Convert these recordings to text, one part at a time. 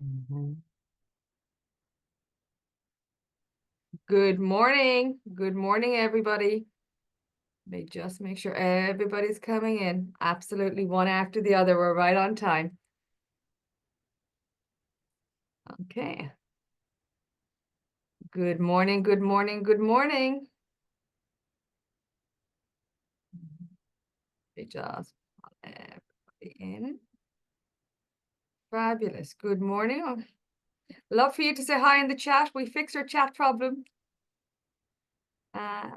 Mhm. Good morning. Good morning, everybody. Let me just make sure everybody's coming in. Absolutely one after the other. We're right on time. Okay. Good morning, good morning, good morning. Let me just put everybody in. Fabulous. Good morning. Love for you to say hi in the chat. We fixed our chat problem uh,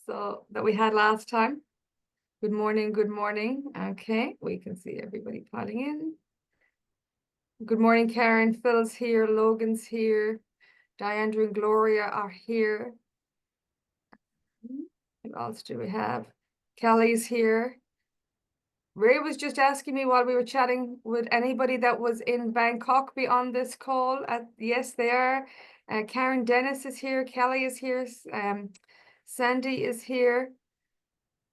so that we had last time. Good morning, good morning. Okay, we can see everybody piling in. Good morning, Karen. Phil's here. Logan's here. Diandra and Gloria are here. What else do we have? Kelly's here. Ray was just asking me while we were chatting, would anybody that was in Bangkok be on this call? Yes, they are. Karen Dennis is here. Kelly is here. Sandy is here.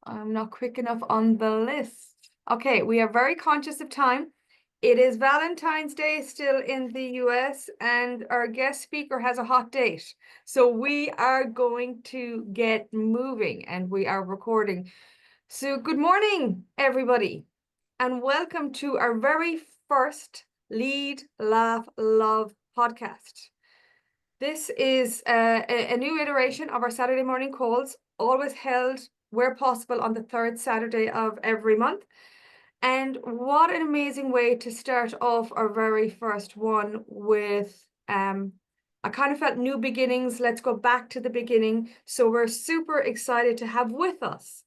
I'm not quick enough on the list. Okay, we are very conscious of time. It is Valentine's Day still in the US, and our guest speaker has a hot date. So we are going to get moving and we are recording. So good morning, everybody, and welcome to our very first Lead, Laugh, Love podcast. This is a new iteration of our Saturday morning calls, always held where possible on the third Saturday of every month. And what an amazing way to start off our very first one with, I kind of felt new beginnings. Let's go back to the beginning. So we're super excited to have with us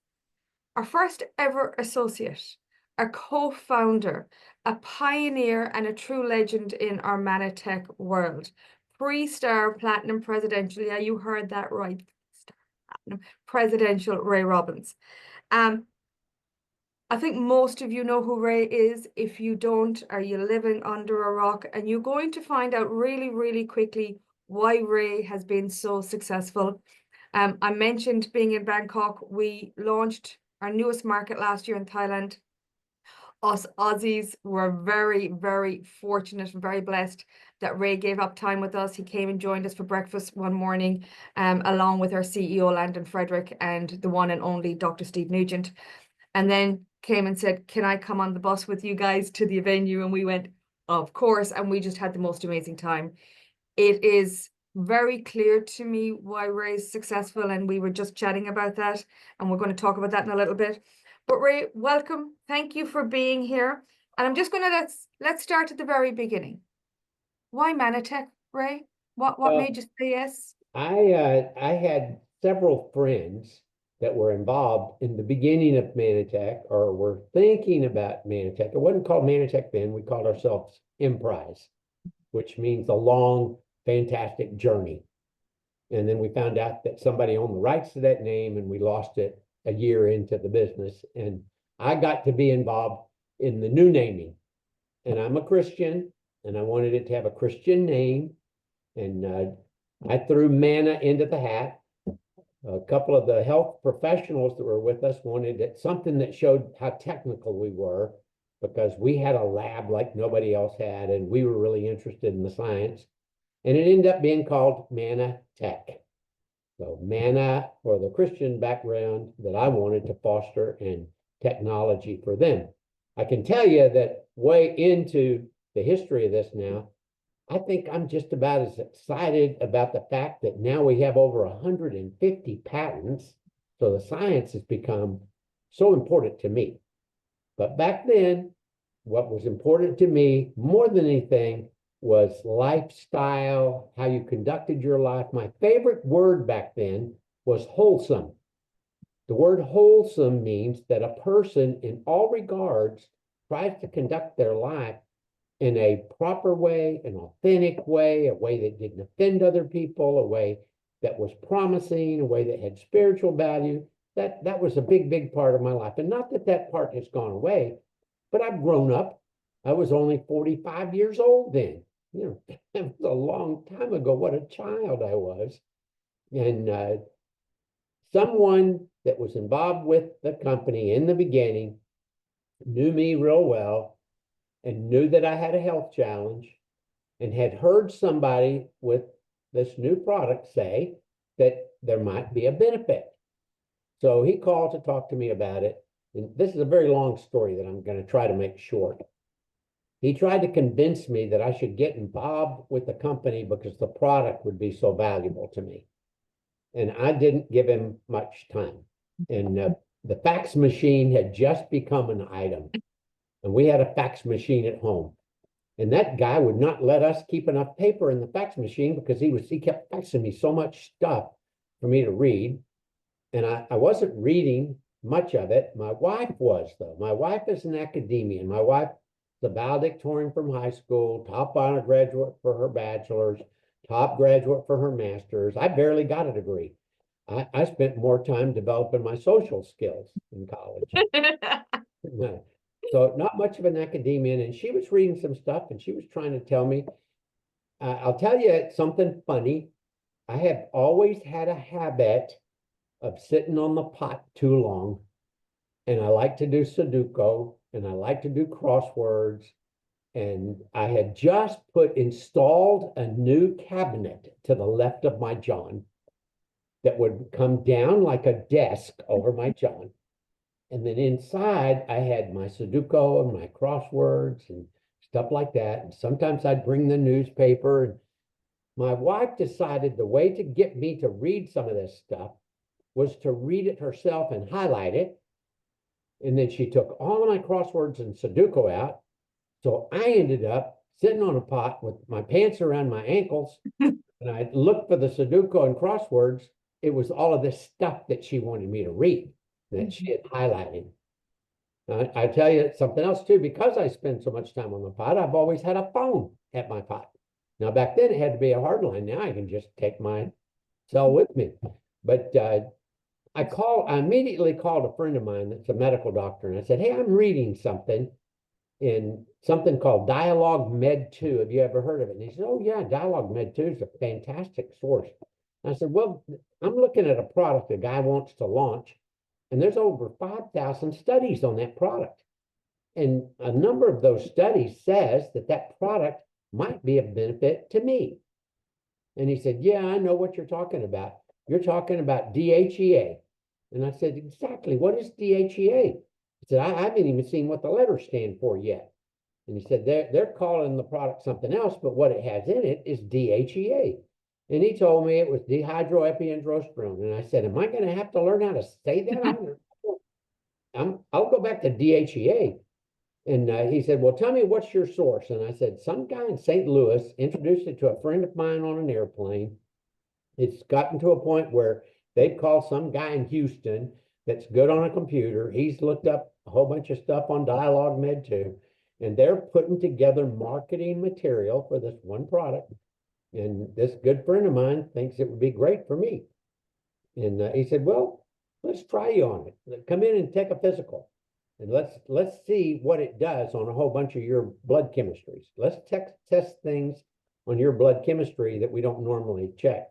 our first ever associate, our co-founder, a pioneer and a true legend in our Mannatech world. Three-star platinum presidential, yeah, you heard that right. Star platinum presidential Ray Robbins. I think most of you know who Ray is. If you don't, are you living under a rock? And you're going to find out really, really quickly why Ray has been so successful. I mentioned being in Bangkok. We launched our newest market last year in Thailand. Us Aussies were very, very fortunate and very blessed that Ray gave up time with us. He came and joined us for breakfast one morning, along with our CEO, Landon Frederick, and the one and only Dr. Steve Nugent. And then came and said, can I come on the bus with you guys to the venue? And we went, of course. And we just had the most amazing time. It is very clear to me why Ray's successful. And we were just chatting about that. And we're going to talk about that in a little bit. But Ray, welcome. Thank you for being here. And I'm just going to let's start at the very beginning. Why Mannatech, Ray? What made you say yes? I had several friends that were involved in the beginning of Mannatech or were thinking about Mannatech. It wasn't called Mannatech then. We called ourselves Emprise, which means a long, fantastic journey. And then we found out that somebody owned the rights to that name and we lost it a year into the business. And I got to be involved in the new naming. And I'm a Christian and I wanted it to have a Christian name. And I threw manna into the hat. A couple of the health professionals that were with us wanted it, something that showed how technical we were because we had a lab like nobody else had, and we were really interested in the science. And it ended up being called Mannatech. So manna for the Christian background that I wanted to foster and technology for them. I can tell you that way into the history of this now, I think I'm just about as excited about the fact that now we have over 150 patents. So the science has become so important to me. But back then, what was important to me more than anything was lifestyle, how you conducted your life. My favorite word back then was wholesome. The word wholesome means that a person, in all regards, tries to conduct their life in a proper way, an authentic way, a way that didn't offend other people, a way that was promising, a way that had spiritual value. That was a big, big part of my life. And not that that part has gone away, but I've grown up. I was only 45 years old then. You know, that was a long time ago. What a child I was. And someone that was involved with the company in the beginning knew me real well and knew that I had a health challenge and had heard somebody with this new product say that there might be a benefit. So he called to talk to me about it. And this is a very long story that I'm going to try to make short. He tried to convince me that I should get involved with the company because the product would be so valuable to me. And I didn't give him much time. And the fax machine had just become an item. And we had a fax machine at home. And that guy would not let us keep enough paper in the fax machine because he kept faxing me so much stuff for me to read. And I wasn't reading much of it. My wife was, though. My wife is an academician. My wife is a valedictorian from high school, top honor graduate for her bachelor's, top graduate for her master's. I barely got a degree. I spent more time developing my social skills in college. So not much of an academician, and she was reading some stuff and she was trying to tell me, I'll tell you something funny. I have always had a habit of sitting on the pot too long, and I like to do Sudoku and I like to do crosswords. And I had just installed a new cabinet to the left of my John that would come down like a desk over my John. And then inside, I had my Sudoku and my crosswords and stuff like that. And sometimes I'd bring the newspaper. And my wife decided the way to get me to read some of this stuff was to read it herself and highlight it. And then she took all of my crosswords and Sudoku out. So I ended up sitting on a pot with my pants around my ankles. And I looked for the Sudoku and crosswords. It was all of this stuff that she wanted me to read that she had highlighted. I tell you something else too, because I spend so much time on the pot, I've always had a phone at my pot. Now back then it had to be a hard line. Now I can just take my cell with me. But I immediately called a friend of mine that's a medical doctor, and I said, hey, I'm reading something in something called Dialogue Med 2. Have you ever heard of it? And he said, oh yeah, Dialogue Med 2 is a fantastic source. And I said, well, I'm looking at a product a guy wants to launch, and there's over 5,000 studies on that product. And a number of those studies says that that product might be of benefit to me. And he said, yeah, I know what you're talking about. You're talking about DHEA. And I said, exactly, what is DHEA? He said, I haven't even seen what the letters stand for yet. And he said, they're calling the product something else, but what it has in it is DHEA. And he told me it was dehydroepiandrosterone. And I said, am I going to have to learn how to say that? I'll go back to DHEA. And he said, well, tell me what's your source? And I said, some guy in St. Louis introduced it to a friend of mine on an airplane. It's gotten to a point where they'd call some guy in Houston that's good on a computer. He's looked up a whole bunch of stuff on Dialogue Med 2, and they're putting together marketing material for this one product. And this good friend of mine thinks it would be great for me. And he said, well, let's try you on it. Come in and take a physical. And let's see what it does on a whole bunch of your blood chemistries. Let's test things on your blood chemistry that we don't normally check.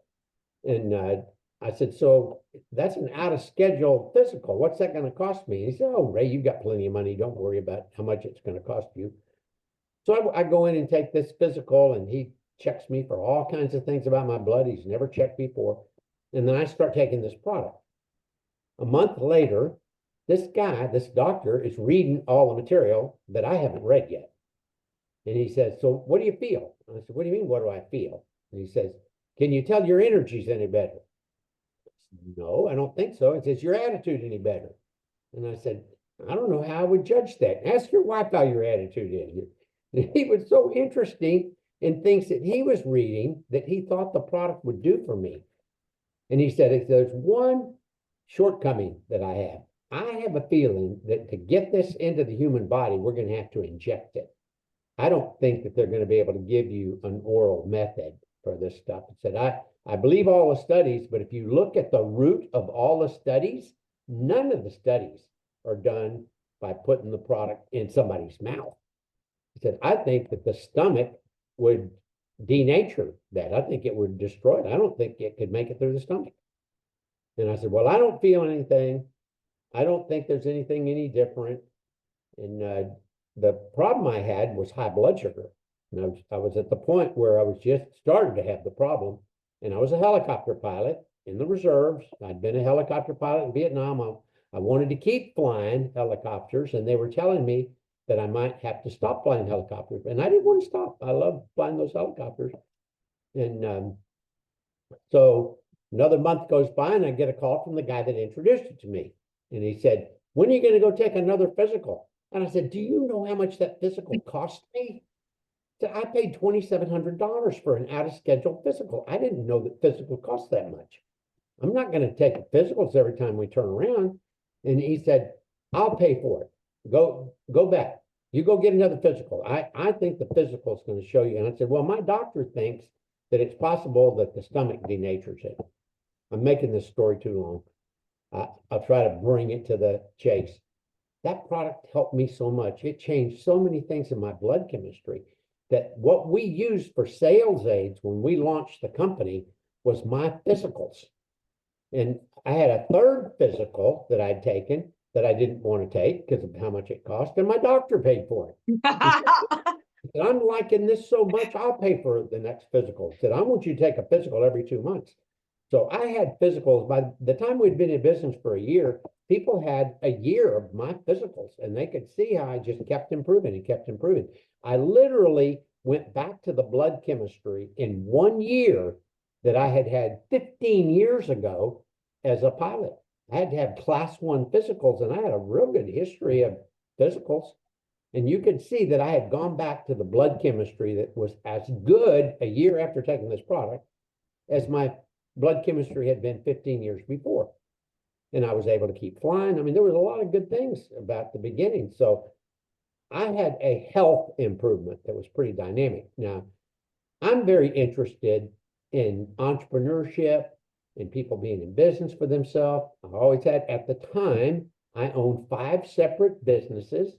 And I said, so that's an out of schedule physical. What's that going to cost me? And he said, oh, Ray, you've got plenty of money. Don't worry about how much it's going to cost you. So I go in and take this physical, and he checks me for all kinds of things about my blood he's never checked before. And then I start taking this product. A month later, this doctor is reading all the material that I haven't read yet. And he says, so what do you feel? And I said, what do you mean, what do I feel? And he says, can you tell your energy's any better? I said, no, I don't think so. He says, your attitude any better? And I said, I don't know how I would judge that. Ask your wife how your attitude is. And he was so interesting in things that he was reading that he thought the product would do for me. And he said, if there's one shortcoming that I have a feeling that to get this into the human body, we're going to have to inject it. I don't think that they're going to be able to give you an oral method for this stuff. He said, I believe all the studies, but if you look at the root of all the studies, none of the studies are done by putting the product in somebody's mouth. He said, I think that the stomach would denature that. I think it would destroy it. I don't think it could make it through the stomach. And I said, well, I don't feel anything. I don't think there's anything any different. And the problem I had was high blood sugar. And I was at the point where I was just starting to have the problem. And I was a helicopter pilot in the reserves. I'd been a helicopter pilot in Vietnam. I wanted to keep flying helicopters, and they were telling me that I might have to stop flying helicopters. And I didn't want to stop. I love flying those helicopters. And so another month goes by, and I get a call from the guy that introduced it to me. And he said, "When are you going to go take another physical?" And I said, "Do you know how much that physical cost me?" I paid $2,700 for an out of schedule physical. I didn't know that physical cost that much. I'm not going to take physicals every time we turn around. And he said, "I'll pay for it. Go back. You go get another physical. I think the physical is going to show you." And I said, "Well, my doctor thinks that it's possible that the stomach denatures it." I'm making this story too long. I'll try to bring it to the chase. That product helped me so much. It changed so many things in my blood chemistry that what we used for sales aids when we launched the company was my physicals. And I had a third physical that I'd taken that I didn't want to take because of how much it cost, and my doctor paid for it. He said, "I'm liking this so much, I'll pay for the next physical." He said, "I want you to take a physical every 2 months." So I had physicals. By the time we'd been in business for a year, people had a year of my physicals, and they could see how I just kept improving and kept improving. I literally went back to the blood chemistry in 1 year that I had had 15 years ago as a pilot. I had to have class 1 physicals, and I had a real good history of physicals. And you could see that I had gone back to the blood chemistry that was as good a year after taking this product as my blood chemistry had been 15 years before. And I was able to keep flying. I mean, there was a lot of good things about the beginning. So I had a health improvement that was pretty dynamic. Now, I'm very interested in entrepreneurship and people being in business for themselves. I always had, at the time, I owned 5 separate businesses,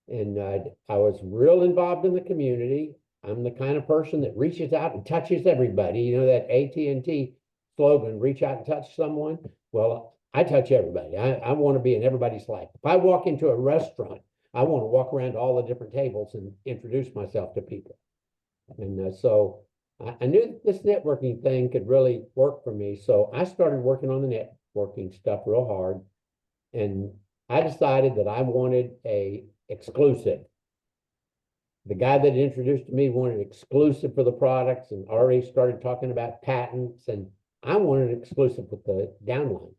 and I was real involved in the community. I'm the kind of person that reaches out and touches everybody. You know that AT&T slogan, "Reach out and touch someone"? Well, I touch everybody. I want to be in everybody's life. If I walk into a restaurant, I want to walk around to all the different tables and introduce myself to people. And so I knew this networking thing could really work for me. So I started working on the networking stuff real hard. And I decided that I wanted a exclusive. The guy that introduced me wanted exclusive for the products and already started talking about patents. And I wanted an exclusive with the downline.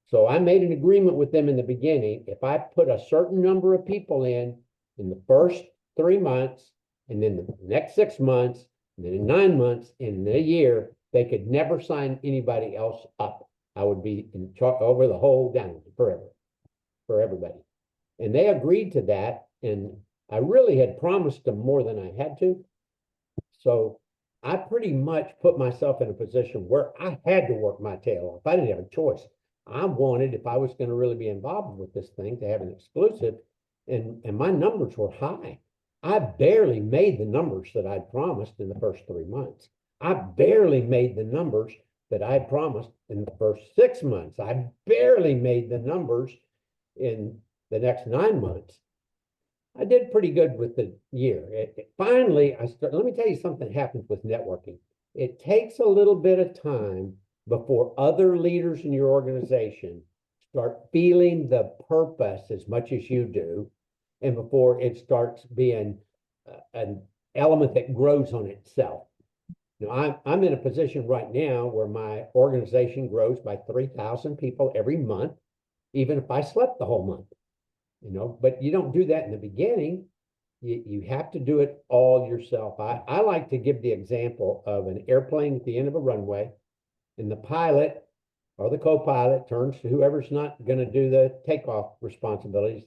So I made an agreement with them in the beginning. If I put a certain number of people in the first 3 months, and then the next 6 months, and then in 9 months, in a year, they could never sign anybody else up. I would be in charge over the whole downline forever, for everybody. And they agreed to that. And I really had promised them more than I had to. So I pretty much put myself in a position where I had to work my tail off. I didn't have a choice. I wanted, if I was going to really be involved with this thing, to have an exclusive, and my numbers were high. I barely made the numbers that I'd promised in the first 3 months. I barely made the numbers that I promised in the first 6 months. I barely made the numbers in the next 9 months. I did pretty good with the year. Finally, let me tell you something happens with networking. It takes a little bit of time before other leaders in your organization start feeling the purpose as much as you do, and before it starts being an element that grows on itself. Now, I'm in a position right now where my organization grows by 3,000 people every month, even if I slept the whole month. But you don't do that in the beginning. You have to do it all yourself. I like to give the example of an airplane at the end of a runway, and the pilot or the co-pilot turns to whoever's not going to do the takeoff responsibilities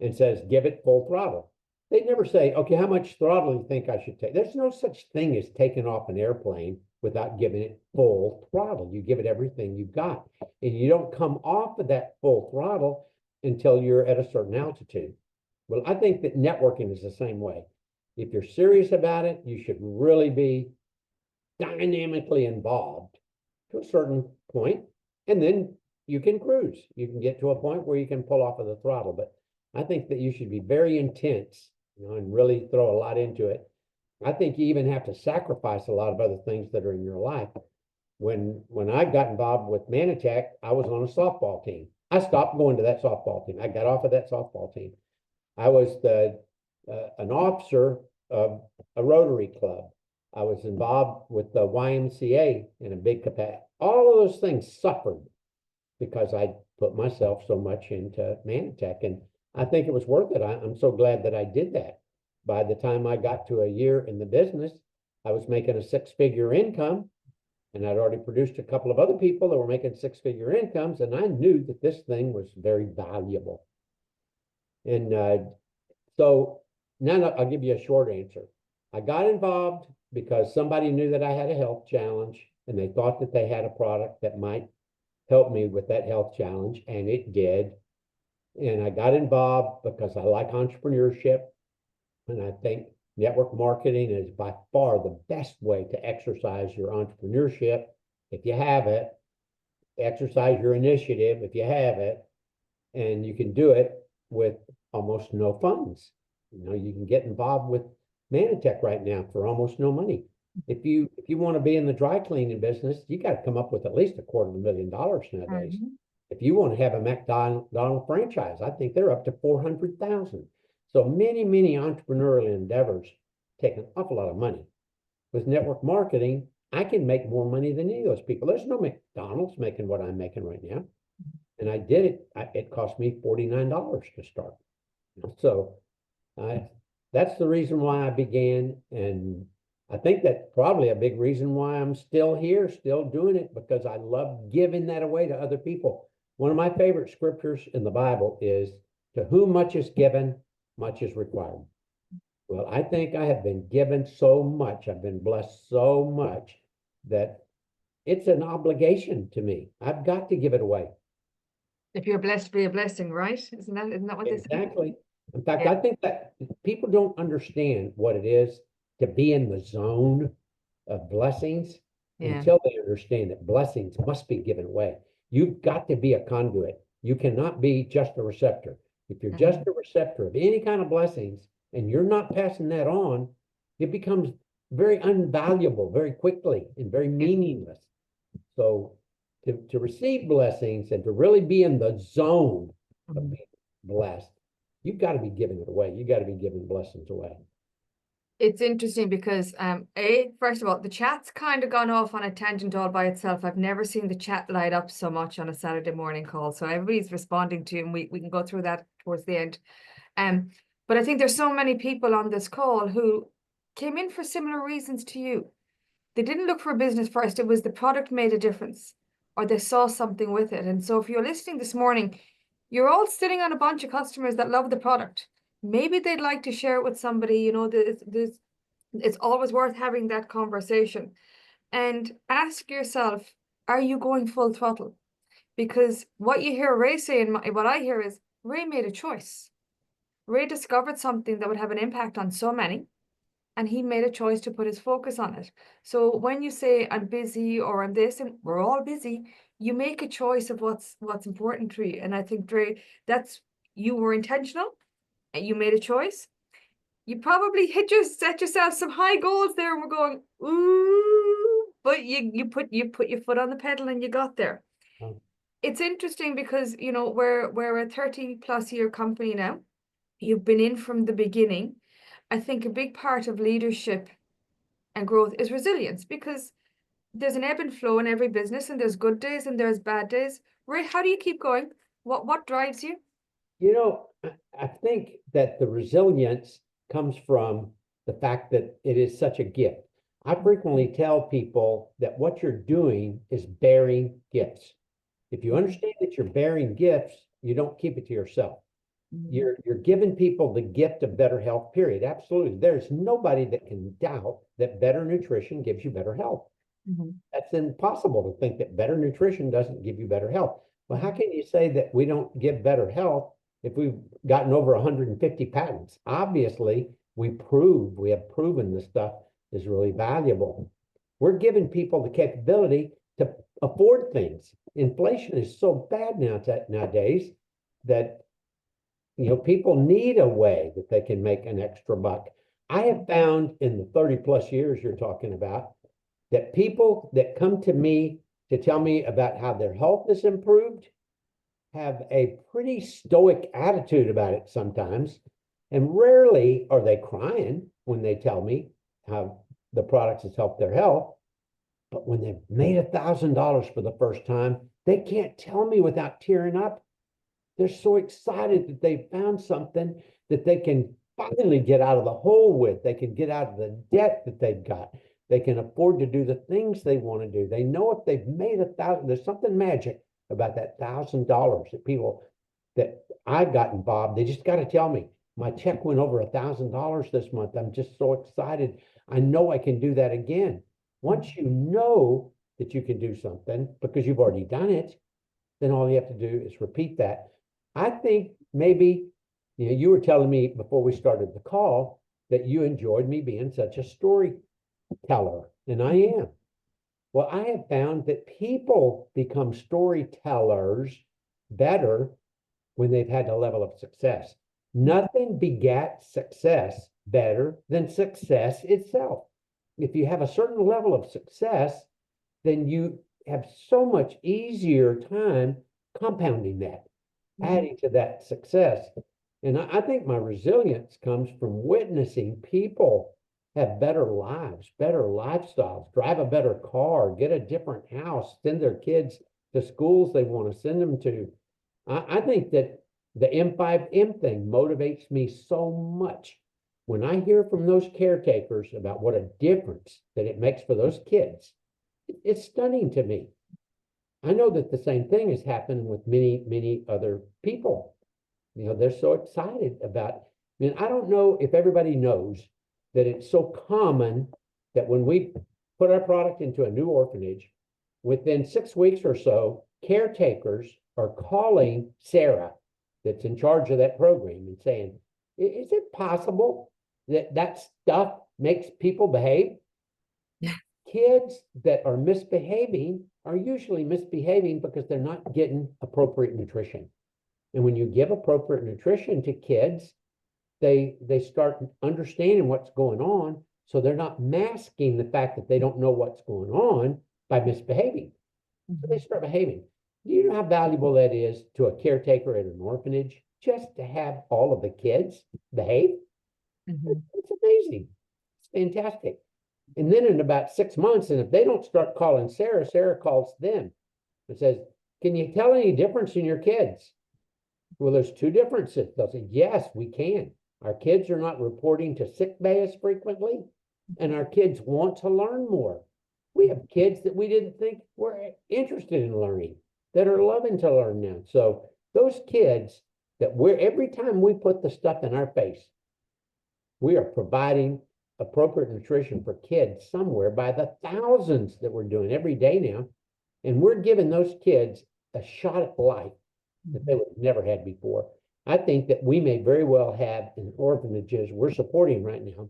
and says, "Give it full throttle." They never say, "Okay, how much throttle do you think I should take?" There's no such thing as taking off an airplane without giving it full throttle. You give it everything you've got, and you don't come off of that full throttle until you're at a certain altitude. Well, I think that networking is the same way. If you're serious about it, you should really be dynamically involved to a certain point, and then you can cruise. You can get to a point where you can pull off of the throttle. But I think that you should be very intense and really throw a lot into it. I think you even have to sacrifice a lot of other things that are in your life. When I got involved with Mannatech, I was on a softball team. I stopped going to that softball team. I got off of that softball team. I was an officer of a Rotary Club. I was involved with the YMCA in a big capacity. All of those things suffered because I put myself so much into Mannatech, and I think it was worth it. I'm so glad that I did that. By the time I got to a year in the business, I was making a six-figure income, and I'd already produced a couple of other people that were making six-figure incomes, and I knew that this thing was very valuable. And so now I'll give you a short answer. I got involved because somebody knew that I had a health challenge, and they thought that they had a product that might help me with that health challenge, and it did. And I got involved because I like entrepreneurship, and I think network marketing is by far the best way to exercise your entrepreneurship if you have it, exercise your initiative if you have it, and you can do it with almost no funds. You can get involved with Mannatech right now for almost no money. If you want to be in the dry cleaning business, you got to come up with at least $250,000 nowadays. If you want to have a McDonald's franchise, I think they're up to 400,000. So many entrepreneurial endeavors take an awful lot of money. With network marketing, I can make more money than any of those people. There's no McDonald's making what I'm making right now. And I did it. It cost me $49 to start. So that's the reason why I began. And I think that's probably a big reason why I'm still here, still doing it, because I love giving that away to other people. One of my favorite scriptures in the Bible is, to whom much is given, much is required. Well, I think I have been given so much, I've been blessed so much that it's an obligation to me. I've got to give it away. If you're blessed, be a blessing, right? Isn't that what they say? Exactly. In fact, I think that people don't understand what it is to be in the zone of blessings until they understand that blessings must be given away. You've got to be a conduit. You cannot be just a receptor. If you're just a receptor of any kind of blessings and you're not passing that on, it becomes very unvaluable very quickly and very meaningless. So to receive blessings and to really be in the zone of being blessed, you've got to be giving it away. You got to be giving blessings away. It's interesting because first of all, the chat's kind of gone off on a tangent all by itself. I've never seen the chat light up so much on a Saturday morning call. So everybody's responding to, and we can go through that towards the end. But I think there's so many people on this call who came in for similar reasons to you. They didn't look for a business first. It was the product made a difference, or they saw something with it. And so if you're listening this morning, you're all sitting on a bunch of customers that love the product. Maybe they'd like to share it with somebody. It's always worth having that conversation. And ask yourself, are you going full throttle? Because what you hear Ray say and what I hear is, Ray made a choice. Ray discovered something that would have an impact on so many, and he made a choice to put his focus on it. So when you say I'm busy or I'm this, and we're all busy, you make a choice of what's important to you. And I think, Ray, you were intentional and you made a choice. You probably set yourself some high goals there, and we're going, ooh, but you put your foot on the pedal and you got there. It's interesting because we're a 30+ year company now. You've been in from the beginning. I think a big part of leadership and growth is resilience, because there's an ebb and flow in every business, and there's good days and there's bad days. Ray, how do you keep going? What drives you? I think that the resilience comes from the fact that it is such a gift. I frequently tell people that what you're doing is bearing gifts. If you understand that you're bearing gifts, you don't keep it to yourself. You're giving people the gift of better health, period. Absolutely. There's nobody that can doubt that better nutrition gives you better health. That's impossible to think that better nutrition doesn't give you better health. Well, how can you say that we don't give better health if we've gotten over 150 patents? Obviously, we have proven this stuff is really valuable. We're giving people the capability to afford things. Inflation is so bad nowadays that People need a way that they can make an extra buck. I have found in the 30 plus years you're talking about that people that come to me to tell me about how their health is improved have a pretty stoic attitude about it sometimes. And rarely are they crying when they tell me how the products has helped their health. But when they've made $1,000 for the first time, they can't tell me without tearing up. They're so excited that they found something that they can finally get out of the hole with. They can get out of the debt that they've got. They can afford to do the things they want to do. They know if they've made $1,000, there's something magic about that $1,000 that people that I got involved, they just got to tell me, my check went over $1,000 this month. I'm just so excited. I know I can do that again. Once you know that you can do something because you've already done it, then all you have to do is repeat that. I think maybe, you were telling me before we started the call that you enjoyed me being such a storyteller, and I am. Well, I have found that people become storytellers better when they've had a level of success. Nothing begets success better than success itself. If you have a certain level of success, then you have so much easier time compounding that, adding to that success. And I think my resilience comes from witnessing people have better lives, better lifestyles, drive a better car, get a different house, send their kids to schools they want to send them to. I think that the M5M thing motivates me so much. When I hear from those caretakers about what a difference that it makes for those kids, it's stunning to me. I know that the same thing is happening with many, many other people. They're so excited about, I don't know if everybody knows that it's so common that when we put our product into a new orphanage, within 6 weeks or so, caretakers are calling Sarah, that's in charge of that program, and saying, is it possible that that stuff makes people behave? Kids that are misbehaving are usually misbehaving because they're not getting appropriate nutrition. And when you give appropriate nutrition to kids, they start understanding what's going on. So they're not masking the fact that they don't know what's going on by misbehaving. So they start behaving. Do you know how valuable that is to a caretaker at an orphanage just to have all of the kids behave? It's amazing. It's fantastic. And then in about 6 months, and if they don't start calling Sarah, Sarah calls them and says, can you tell any difference in your kids? Well, there's 2 differences. They'll say, yes, we can. Our kids are not reporting to sick bay as frequently, and our kids want to learn more. We have kids that we didn't think were interested in learning that are loving to learn now. So those kids that every time we put the stuff in our face, we are providing appropriate nutrition for kids somewhere by the thousands that we're doing every day now. And we're giving those kids a shot at life that they would have never had before. I think that we may very well have in orphanages we're supporting right now,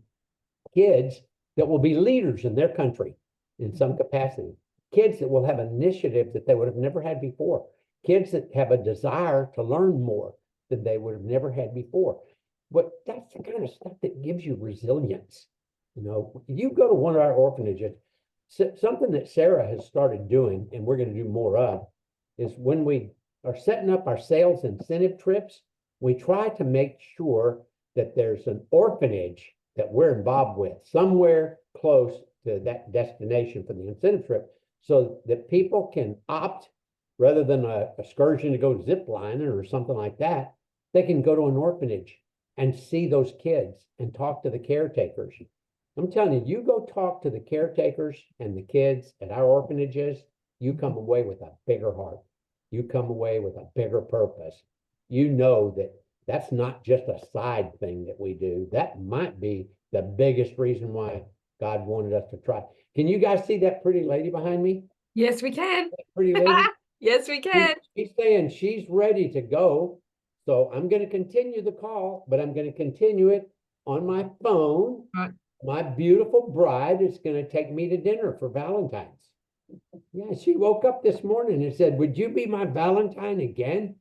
kids that will be leaders in their country in some capacity, kids that will have an initiative that they would have never had before, kids that have a desire to learn more than they would have never had before. But that's the kind of stuff that gives you resilience. You go to one of our orphanages, something that Sarah has started doing, and we're going to do more of, is when we are setting up our sales incentive trips, we try to make sure that there's an orphanage that we're involved with somewhere close to that destination for the incentive trip, so that people can opt, rather than a excursion to go zip lining or something like that, they can go to an orphanage and see those kids and talk to the caretakers. I'm telling you, you go talk to the caretakers and the kids at our orphanages, you come away with a bigger heart. You come away with a bigger purpose. You know that that's not just a side thing that we do. That might be the biggest reason why God wanted us to try. Can you guys see that pretty lady behind me? Yes, we can. That pretty lady? Yes, we can. She's saying she's ready to go. So I'm going to continue the call, but I'm going to continue it on my phone. Right. My beautiful bride is going to take me to dinner for Valentine's. Yeah, she woke up this morning and said, would you be my Valentine again?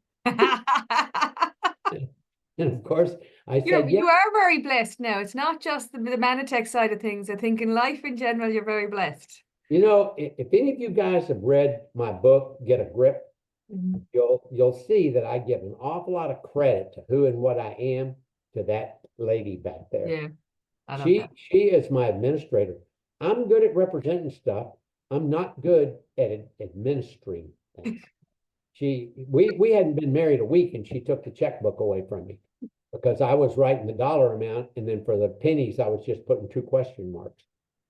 And of course, I said, yeah. You are very blessed now. It's not just the Mannatech side of things. I think in life in general, you're very blessed. You know, if any of you guys have read my book, Get a Grip, Mhm. you'll see that I give an awful lot of credit to who and what I am to that lady back there. Yeah, I love She that. she is my administrator. I'm good at representing stuff. I'm not good at administering things. We hadn't been married a week and she took the checkbook away from me because I was writing the dollar amount and then for the pennies I was just putting two question marks.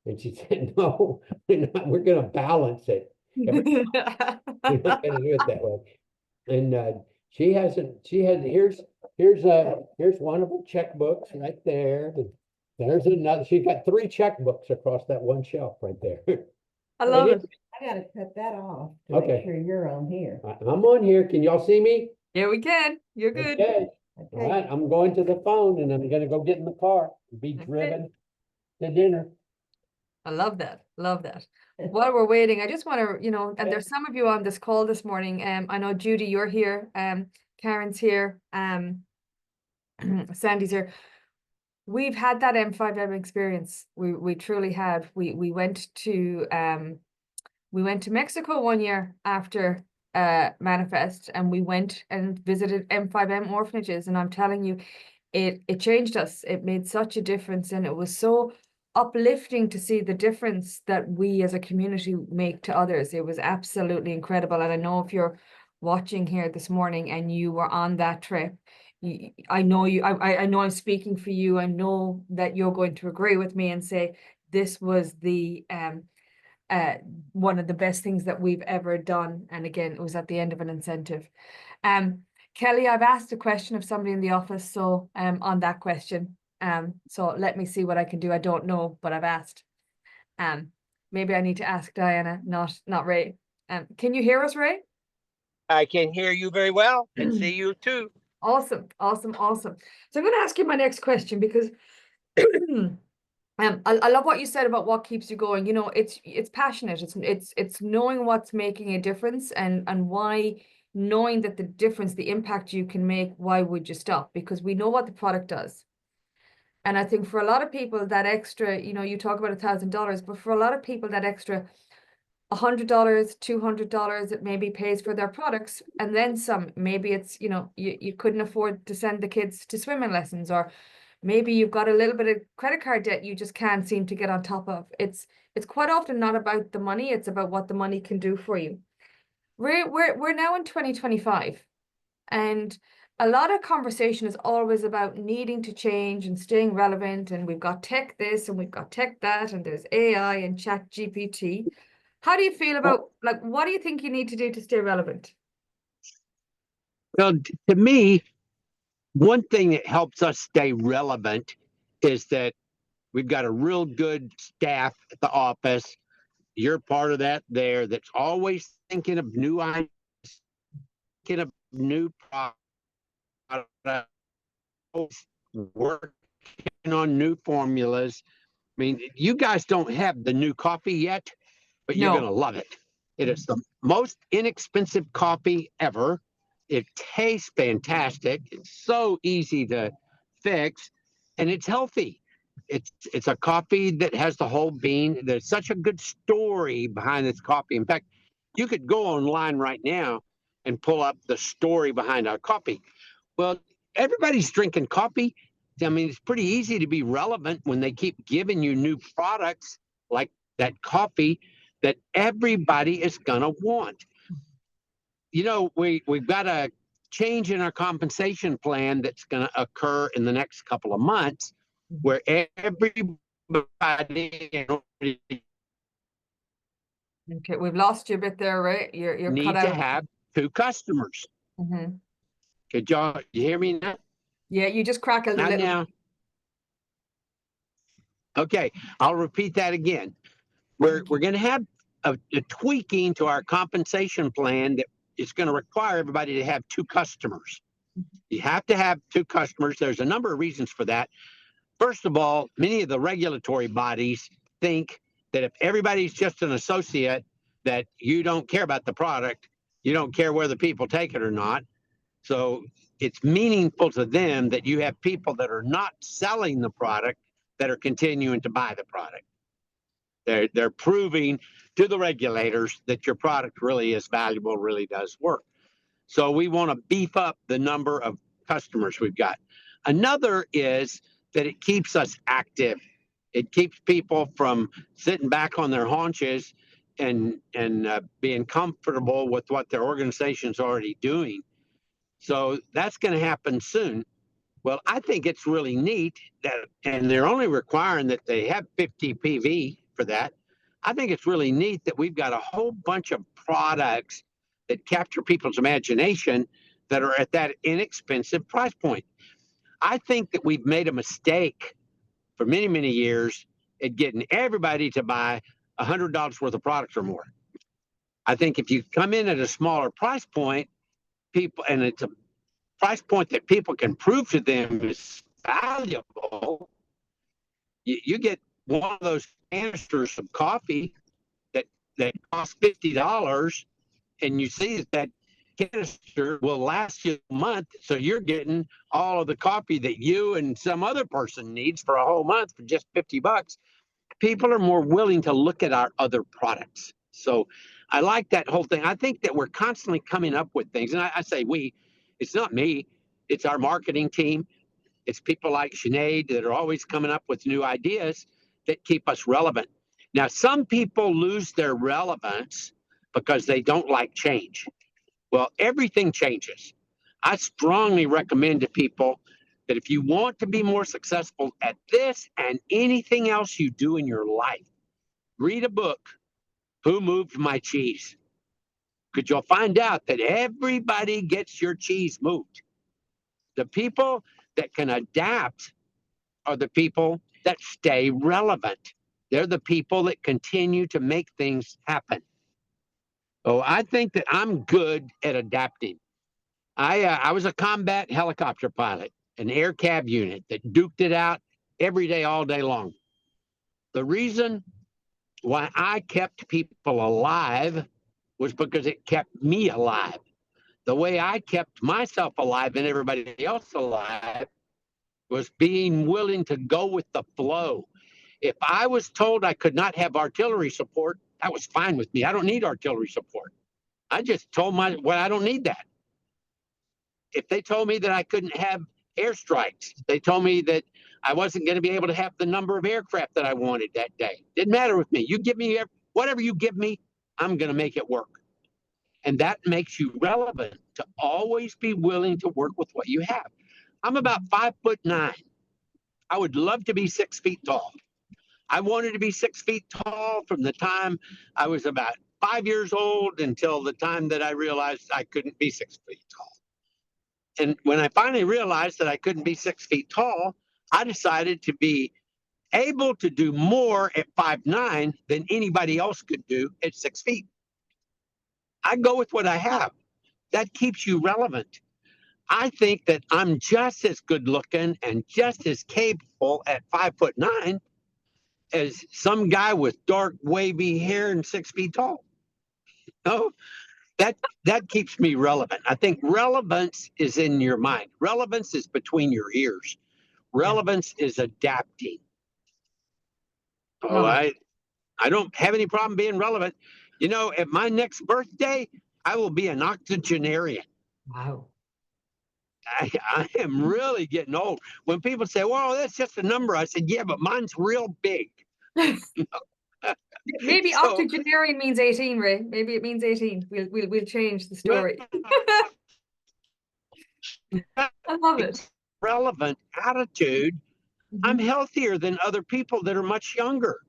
And she said, "No, we're going to balance it. Every we're not going to do it that way." And here's one of her checkbooks right there. And there's another. She's got three checkbooks across that one shelf right there. I love it. I gotta cut that off to Okay. make sure you're on here. I'm on here. Can y'all see me? Yeah, we can. You're good. Okay. All Okay. right. I'm going to the phone and I'm going to go get in the car and be Okay. driven to dinner. I love that. Love that. While we're waiting, I just want to, and there's some of you on this call this morning. I know Judy, you're here. Karen's here. Sandy's here. We've had that M5M experience. We truly have. We went to Mexico one year after Manifest, and we went and visited M5M orphanages, and I'm telling you, it changed us. It made such a difference, and it was so uplifting to see the difference that we as a community make to others. It was absolutely incredible. And I know if you're watching here this morning and you were on that trip, I know I'm speaking for you. I know that you're going to agree with me and say this was the one of the best things that we've ever done. And again, it was at the end of an incentive. Kelly, I've asked a question of somebody in the office, so on that question. So let me see what I can do. I don't know, but I've asked. Maybe I need to ask Diana, not Ray. Can you hear us, Ray? I can hear you very well and see you too. Awesome. So I'm going to ask you my next question because I love what you said about what keeps you going. It's passionate. It's knowing what's making a difference and why, knowing that the difference, the impact you can make, why would you stop? Because we know what the product does. And I think for a lot of people, that extra, you talk about $1,000, but for a lot of people, that extra $100, $200, it maybe pays for their products and then some. Maybe it's, you couldn't afford to send the kids to swimming lessons, or maybe you've got a little bit of credit card debt you just can't seem to get on top of. It's quite often not about the money, it's about what the money can do for you. We're now in 2025, and a lot of conversation is always about needing to change and staying relevant, and we've got tech this and we've got tech that, and there's AI and chat GPT. How do you feel about, what do you think you need to do to stay relevant? Well, to me, one thing that helps us stay relevant is that we've got a real good staff at the office. You're part of that there, that's always thinking of new ideas, thinking of new products, working on new formulas. I mean, you guys don't have the new coffee yet, but you're going to love it. It is the most inexpensive coffee ever. It tastes fantastic. It's so easy to fix, and it's healthy. It's a coffee that has the whole bean. There's such a good story behind this coffee. In fact, you could go online right now and pull up the story behind our coffee. Well, everybody's drinking coffee. I mean, it's pretty easy to be relevant when they keep giving you new products like that coffee that everybody is going to want. We've got a change in our compensation plan that's going to occur in the next couple of months, where everybody Okay, we've lost you a bit there, right? You're need cut to out. have 2 customers. Could you hear me now? Yeah, you just crackled a Not little. now. Okay, I'll repeat that again. We're going to have a tweaking to our compensation plan that is going to require everybody to have 2 customers. You have to have 2 customers. There's a number of reasons for that. First of all, many of the regulatory bodies think that if everybody's just an associate, that you don't care about the product, you don't care whether people take it or not. So it's meaningful to them that you have people that are not selling the product that are continuing to buy the product. They're proving to the regulators that your product really is valuable, really does work. So we want to beef up the number of customers we've got. Another is that it keeps us active. It keeps people from sitting back on their haunches and being comfortable with what their organization's already doing. So that's going to happen soon. Well, I think it's really neat that, and they're only requiring that they have 50 PV for that. I think it's really neat that we've got a whole bunch of products that capture people's imagination that are at that inexpensive price point. I think that we've made a mistake for many, many years at getting everybody to buy $100 worth of products or more. I think if you come in at a smaller price point, people, and it's a price point that people can prove to them is valuable, you get one of those canisters of coffee that costs $50, and you see that canister will last you a month, so you're getting all of the coffee that you and some other person needs for a whole month for just $50. People are more willing to look at our other products. So I like that whole thing. I think that we're constantly coming up with things, and I say we, it's not me, it's our marketing team. It's people like Sinead that are always coming up with new ideas that keep us relevant. Now, some people lose their relevance because they don't like change. Well, everything changes. I strongly recommend to people that if you want to be more successful at this and anything else you do in your life, read a book, Who Moved My Cheese? Because you'll find out that everybody gets your cheese moved. The people that can adapt are the people that stay relevant. They're the people that continue to make things happen. Oh, I think that I'm good at adapting. I was a combat helicopter pilot, an air cab unit that duked it out every day, all day long. The reason why I kept people alive was because it kept me alive. The way I kept myself alive and everybody else alive was being willing to go with the flow. If I was told I could not have artillery support, that was fine with me. I don't need artillery support. I just told I don't need that. If they told me that I couldn't have airstrikes, they told me that I wasn't going to be able to have the number of aircraft that I wanted that day. Didn't matter with me. You give me whatever you give me, I'm going to make it work. And that makes you relevant to always be willing to work with what you have. I'm about 5'9". I would love to be 6 feet tall. I wanted to be 6 feet tall from the time I was about 5 years old until the time that I realized I couldn't be 6 feet tall. And when I finally realized that I couldn't be 6 feet tall, I decided to be able to do more at 5'9" than anybody else could do at 6 feet. I go with what I have. That keeps you relevant. I think that I'm just as good looking and just as capable at 5'9" as some guy with dark wavy hair and 6 feet tall. No, that keeps me relevant. I think relevance is in your mind. Relevance is between your ears. Relevance is adapting. Oh, I don't have any problem being relevant. You know, at my next birthday, I will be an octogenarian. Wow. I am really getting old. When people say, well, that's just a number, I said, yeah, but mine's real big. Maybe So- octogenarian means 18, Ray. Maybe it means 18. We'll change the story. I love it. Relevant attitude. I'm healthier than other people that are much younger.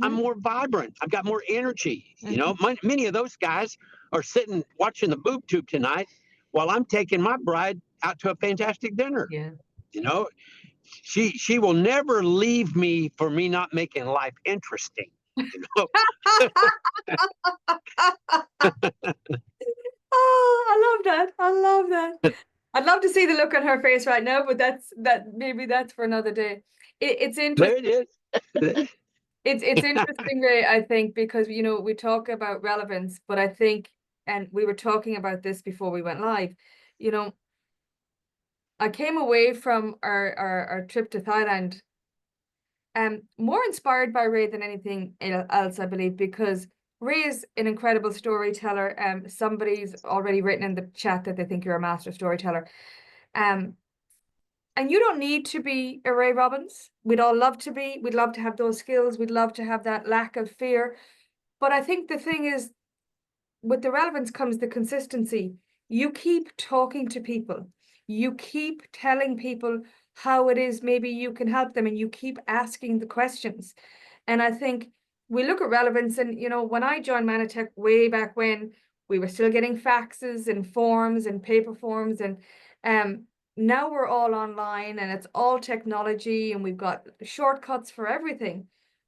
I'm more vibrant. I've got more energy. You know, many of those guys are sitting watching the boob tube tonight while I'm taking my bride out to a fantastic dinner. Yeah. You know, she will never leave me for me not making life interesting. You know? Oh, I love that. I love that. I'd love to see the look on her face right now, but maybe that's for another day. It's interesting. There it is. It's interesting, Ray, I think, because you know we talk about relevance, but I think, and we were talking about this before we went live, you know, I came away from our trip to Thailand more inspired by Ray than anything else, I believe, because Ray is an incredible storyteller. Somebody's already written in the chat that they think you're a master storyteller. And you don't need to be a Ray Robbins. We'd all love to be. We'd love to have those skills. We'd love to have that lack of fear. But I think the thing is, with the relevance comes the consistency. You keep talking to people. You keep telling people how it is maybe you can help them, and you keep asking the questions. And I think we look at relevance, and when I joined Mannatech way back when, we were still getting faxes and forms and paper forms, and now we're all online and it's all technology and we've got shortcuts for everything.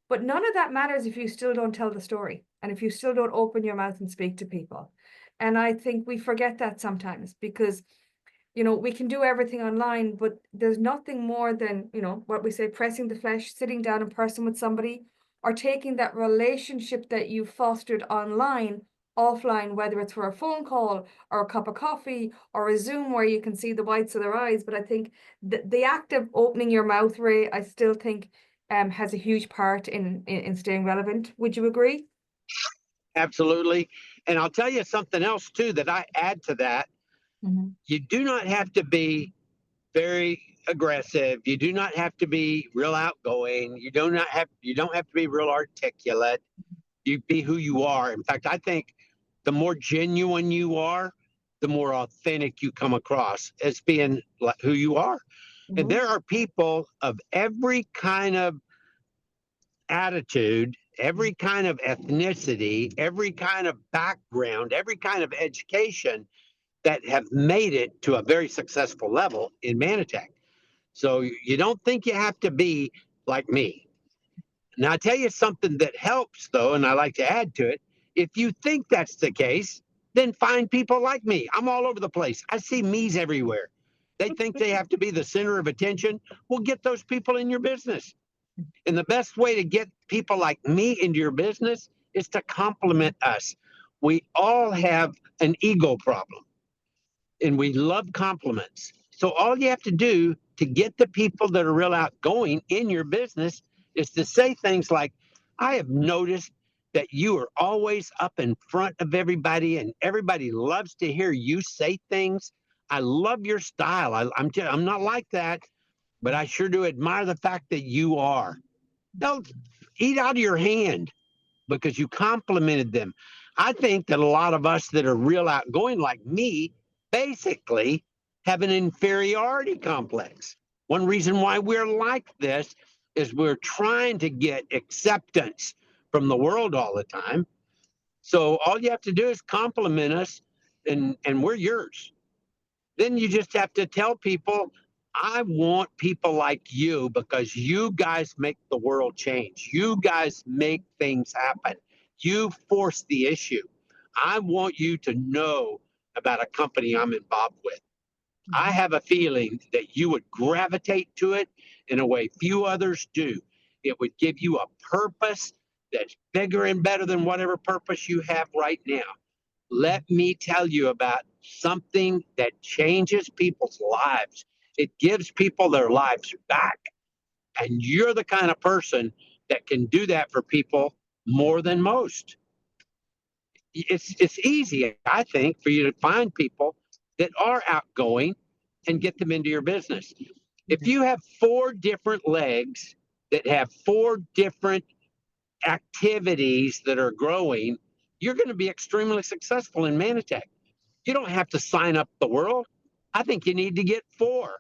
But none of that matters if you still don't tell the story and if you still don't open your mouth and speak to people. And I think we forget that sometimes because we can do everything online, but there's nothing more than, what we say, pressing the flesh, sitting down in person with somebody, or taking that relationship that you fostered online, offline, whether it's for a phone call or a cup of coffee or a Zoom where you can see the whites of their eyes. But I think the act of opening your mouth, Ray, I still think has a huge part in staying relevant. Would you agree? Absolutely. And I'll tell you something else too that I add to that. You do not have to be very aggressive. You do not have to be real outgoing. You don't have to be real articulate. You be who you are. In fact, I think the more genuine you are, the more authentic you come across as being who you are. And there are people of every kind of attitude, every kind of ethnicity, every kind of background, every kind of education that have made it to a very successful level in Mannatech. So you don't think you have to be like me. Now, I tell you something that helps, though, and I like to add to it. If you think that's the case, then find people like me. I'm all over the place. I see me's everywhere. They think they have to be the center of attention. Well, get those people in your business. And the best way to get people like me into your business is to compliment us. We all have an ego problem and we love compliments. So all you have to do to get the people that are real outgoing in your business is to say things like, I have noticed that you are always up in front of everybody and everybody loves to hear you say things. I love your style. I'm not like that, but I sure do admire the fact that you are. Don't eat out of your hand because you complimented them. I think that a lot of us that are real outgoing like me basically have an inferiority complex. One reason why we're like this is we're trying to get acceptance from the world all the time. So all you have to do is compliment us and we're yours. Then you just have to tell people, I want people like you because you guys make the world change. You guys make things happen. You force the issue. I want you to know about a company I'm involved with. I have a feeling that you would gravitate to it in a way few others do. It would give you a purpose that's bigger and better than whatever purpose you have right now. Let me tell you about something that changes people's lives. It gives people their lives back. And you're the kind of person that can do that for people more than most. It's easy, I think, for you to find people that are outgoing and get them into your business. If you have 4 different legs that have 4 different activities that are growing, you're going to be extremely successful in Mannatech. You don't have to sign up the world. I think you need to get 4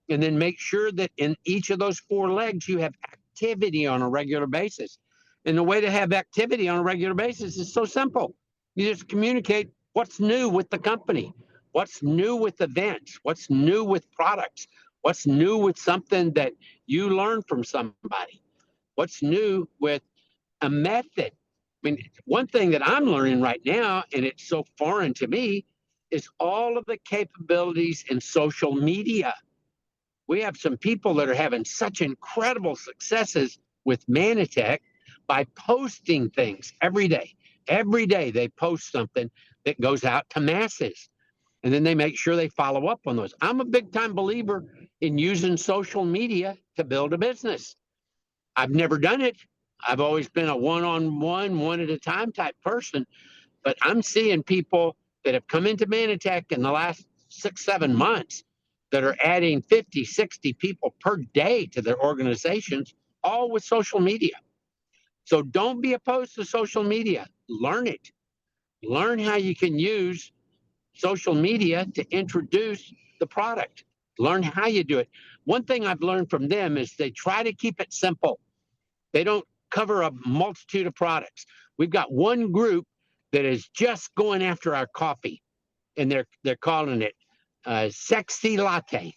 and then make sure that in each of those 4 legs, you have activity on a regular basis. And the way to have activity on a regular basis is so simple. You just communicate what's new with the company, what's new with events, what's new with products, what's new with something that you learned from somebody, what's new with a method. I mean, one thing that I'm learning right now, and it's so foreign to me, is all of the capabilities in social media. We have some people that are having such incredible successes with Mannatech by posting things every day. Every day they post something that goes out to masses. And then they make sure they follow up on those. I'm a big time believer in using social media to build a business. I've never done it. I've always been a one-on-one, one at a time type person, but I'm seeing people that have come into Mannatech in the last 6, 7 months that are adding 50, 60 people per day to their organizations, all with social media. So don't be opposed to social media. Learn it. Learn how you can use social media to introduce the product. Learn how you do it. One thing I've learned from them is they try to keep it simple. They don't cover a multitude of products. We've got one group that is just going after our coffee, and they're calling it sexy latte.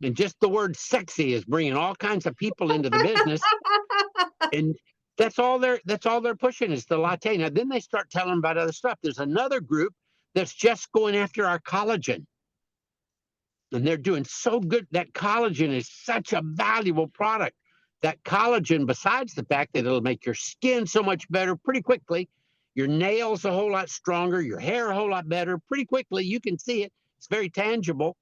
And just the word sexy is bringing all kinds of people into the business. And that's all they're pushing is the latte. Now then they start telling about other stuff. There's another group that's just going after our collagen. And they're doing so good. That collagen is such a valuable product. That collagen, besides the fact that it'll make your skin so much better pretty quickly, your nails a whole lot stronger, your hair a whole lot better pretty quickly. You can see it. It's very tangible.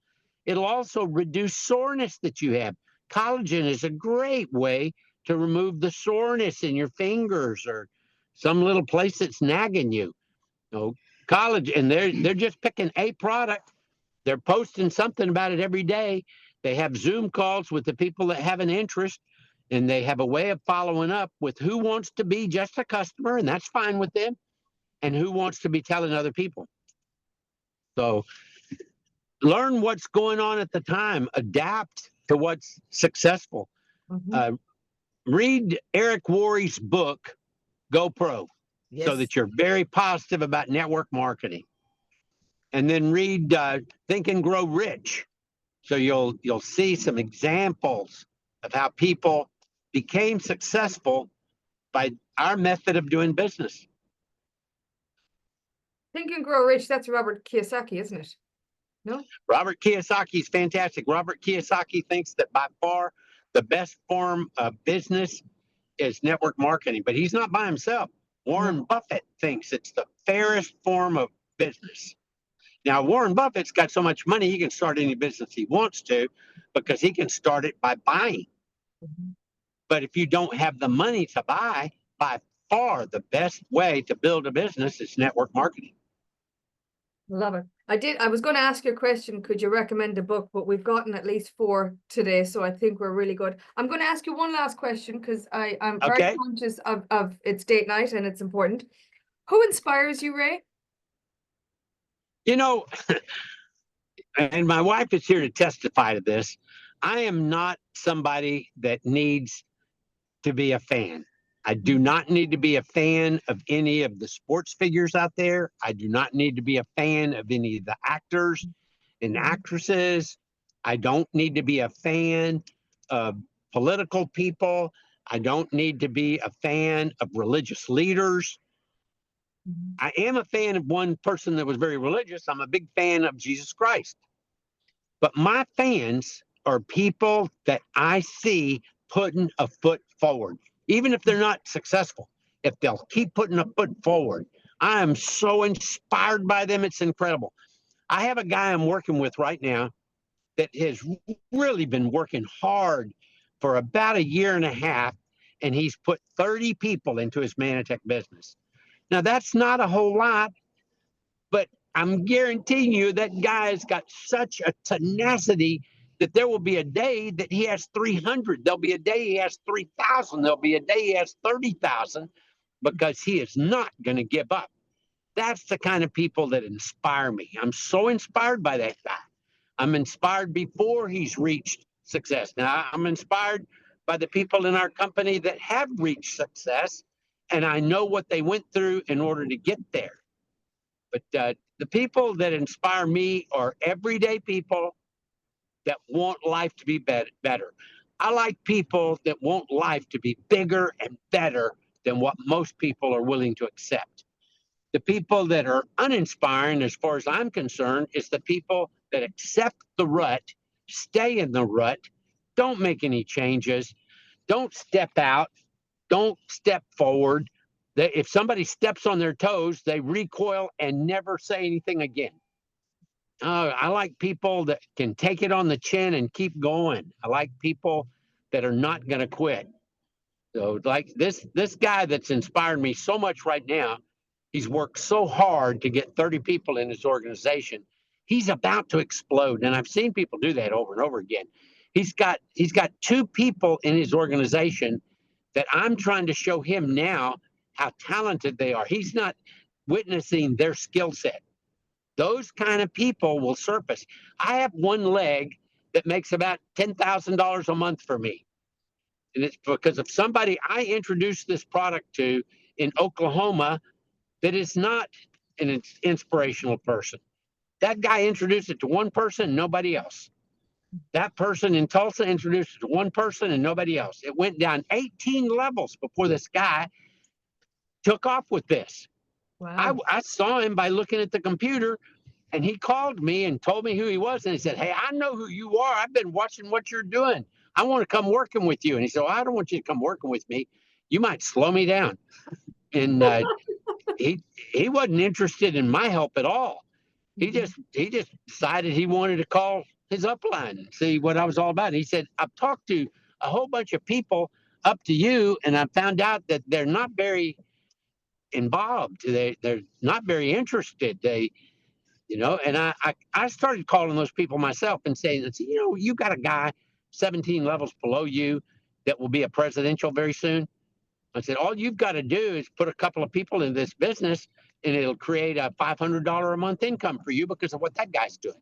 It'll also reduce soreness that you have. Collagen is a great way to remove the soreness in your fingers or some little place that's nagging you. Collagen, and they're just picking a product. They're posting something about it every day. They have Zoom calls with the people that have an interest, and they have a way of following up with who wants to be just a customer, and that's fine with them, and who wants to be telling other people. So learn what's going on at the time, adapt to what's successful. Read Eric Worre's book, Go Pro, so that you're very positive about network marketing. And then read Think and Grow Rich, so you'll see some examples of how people became successful by our method of doing business. Think and Grow Rich, that's Robert Kiyosaki, isn't it? No? Robert Kiyosaki is fantastic. Robert Kiyosaki thinks that by far the best form of business is network marketing, but he's not by himself. Warren Buffett thinks it's the fairest form of business. Now, Warren Buffett's got so much money, he can start any business he wants to because he can start it by buying. But if you don't have the money to buy, by far the best way to build a business is network marketing. Love it. I was going to ask you a question, could you recommend a book, but we've gotten at least 4 today, so I think we're really good. I'm going to ask you one last question because I'm very conscious of it's date night and it's important. Who inspires you, Ray? And my wife is here to testify to this. I am not somebody that needs to be a fan. I do not need to be a fan of any of the sports figures out there. I do not need to be a fan of any of the actors and actresses. I don't need to be a fan of political people. I don't need to be a fan of religious leaders. I am a fan of one person that was very religious. I'm a big fan of Jesus Christ. But my fans are people that I see putting a foot forward, even if they're not successful. If they'll keep putting a foot forward, I am so inspired by them. It's incredible. I have a guy I'm working with right now that has really been working hard for about a year and a half, and he's put 30 people into his Mannatech business. Now, that's not a whole lot, but I'm guaranteeing you that guy's got such a tenacity that there will be a day that he has 300. There'll be a day he has 3,000. There'll be a day he has 30,000 because he is not going to give up. That's the kind of people that inspire me. I'm so inspired by that guy. I'm inspired before he's reached success. Now, I'm inspired by the people in our company that have reached success, and I know what they went through in order to get there. But the people that inspire me are everyday people that want life to be better. I like people that want life to be bigger and better than what most people are willing to accept. The people that are uninspiring, as far as I'm concerned, is the people that accept the rut, stay in the rut, don't make any changes, don't step out, don't step forward. If somebody steps on their toes, they recoil and never say anything again. I like people that can take it on the chin and keep going. I like people that are not going to quit. So like this guy that's inspired me so much right now, he's worked so hard to get 30 people in his organization. He's about to explode. And I've seen people do that over and over again. He's got 2 people in his organization that I'm trying to show him now how talented they are. He's not witnessing their skill set. Those kind of people will surface. I have one leg that makes about $10,000 a month for me. And it's because of somebody I introduced this product to in Oklahoma that is not an inspirational person. That guy introduced it to one person, nobody else. That person in Tulsa introduced it to one person and nobody else. It went down 18 levels before this guy took off with this. Wow. I saw him by looking at the computer, and he called me and told me who he was. And he said, "Hey, I know who you are. I've been watching what you're doing. I want to come working with you." And he said, "Well, I don't want you to come working with me. You might slow me down." And he wasn't interested in my help at all. He just decided he wanted to call his upline and see what I was all about. He said, "I've talked to a whole bunch of people up to you, and I found out that they're not very involved. They're not very interested. And I started calling those people myself and saying, you got a guy 17 levels below you that will be a presidential very soon." I said, "All you've got to do is put a couple of people in this business and it'll create a $500 a month income for you because of what that guy's doing."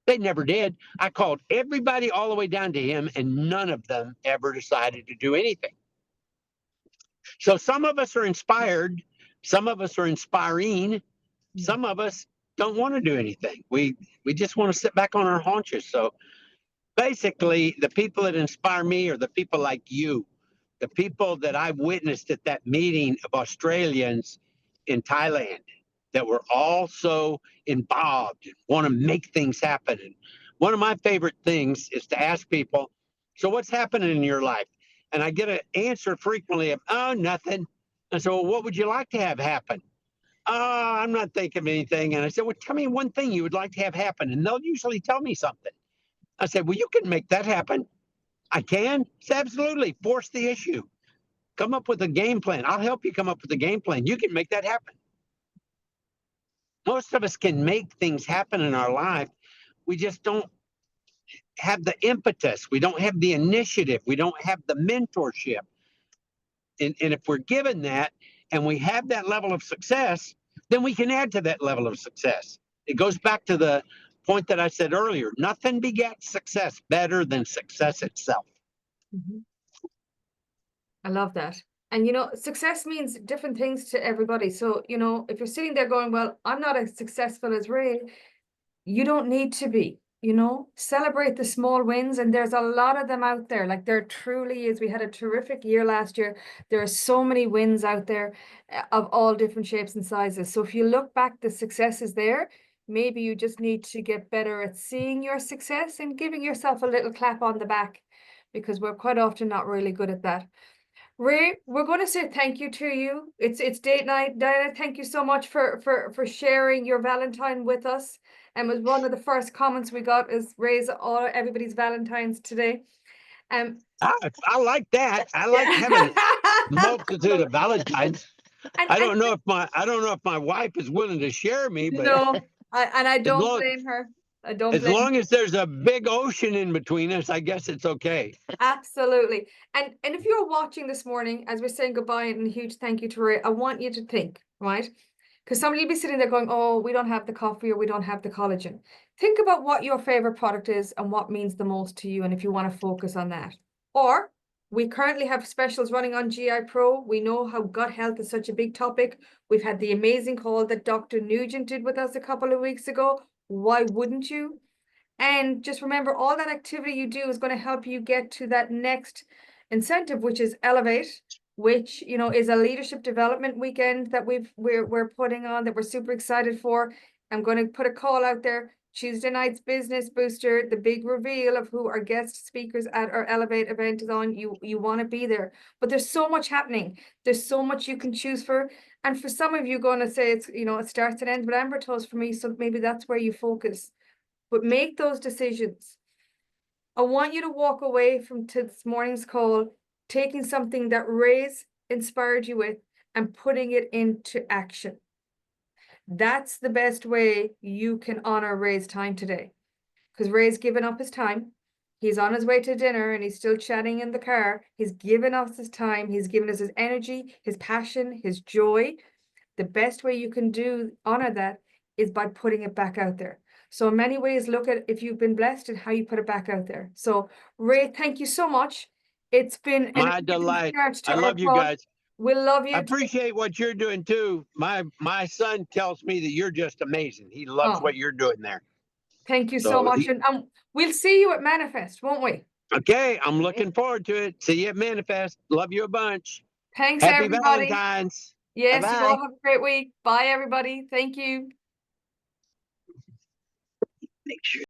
They never did. I called everybody all the way down to him, and none of them ever decided to do anything. So some of us are inspired, some of us are inspiring, some of us don't want to do anything. We just want to sit back on our haunches. So basically, the people that inspire me are the people like you, the people that I witnessed at that meeting of Australians in Thailand that were also involved and want to make things happen. And one of my favorite things is to ask people, "So what's happening in your life?" And I get an answer frequently of, "Oh, nothing." I said, "Well, what would you like to have happen?" "Oh, I'm not thinking of anything." And I said, "Well, tell me one thing you would like to have happen." And they'll usually tell me something. I said, "Well, you can make that happen." "I can?" "Say, absolutely. Force the issue. Come up with a game plan. I'll help you come up with a game plan. You can make that happen." Most of us can make things happen in our life. We just don't have the impetus. We don't have the initiative. We don't have the mentorship. And if we're given that and we have that level of success, then we can add to that level of success. It goes back to the point that I said earlier. Nothing begets success better than success itself. I love that. And success means different things to everybody. So, if you're sitting there going, "Well, I'm not as successful as Ray," you don't need to be. Celebrate the small wins, and there's a lot of them out there. Like, there truly is. We had a terrific year last year. There are so many wins out there of all different shapes and sizes. So if you look back, the success is there. Maybe you just need to get better at seeing your success and giving yourself a little clap on the back, because we're quite often not really good at that. Ray, we're going to say thank you to you. It's date night. Diana, thank you so much for sharing your Valentine with us. And was one of the first comments we got is Ray's everybody's Valentine's today. I like that. I like having a multitude of Valentines. I don't know if my wife is willing to share me, but no, I don't blame her. I don't as blame long as there's a big ocean in between us, I guess it's okay. Absolutely. And if you're watching this morning, as we're saying goodbye and a huge thank you to Ray, I want you to think, right? Because somebody will be sitting there going, "Oh, we don't have the coffee or we don't have the collagen." Think about what your favorite product is and what means the most to you, and if you want to focus on that. Or we currently have specials running on GI Pro. We know how gut health is such a big topic. We've had the amazing call that Dr. Nugent did with us a couple of weeks ago. Why wouldn't you? And just remember, all that activity you do is going to help you get to that next incentive, which is Elevate, which is a leadership development weekend that we're putting on, that we're super excited for. I'm going to put a call out there. Tuesday night's Business Booster, the big reveal of who our guest speakers at our Elevate event is on. You want to be there, but there's so much happening. There's so much you can choose for. And for some of you going to say it's, it starts and ends with Amber Toast for me. So maybe that's where you focus. but make those decisions. I want you to walk away from this morning's call, taking something that Ray's inspired you with and putting it into action. That's the best way you can honor Ray's time today. Because Ray's given up his time. He's on his way to dinner and he's still chatting in the car. He's given us his time. He's given us his energy, his passion, his joy. The best way you can honor that is by putting it back out there. So in many ways, look at if you've been blessed and how you put it back out there. So Ray, thank you so much. It's been My delight. I love you guys. We love I you. appreciate what you're doing too. My son tells me that you're just amazing. He loves Oh. what you're doing there. Thank you so So much. And we'll see you at Manifest, won't we? Okay, I'm looking forward to it. See you at Manifest. Love you a bunch. Thanks, Happy everybody. Valentine's. Yes, you Bye-bye. all have a great week. Bye, everybody. Thank you. Make sure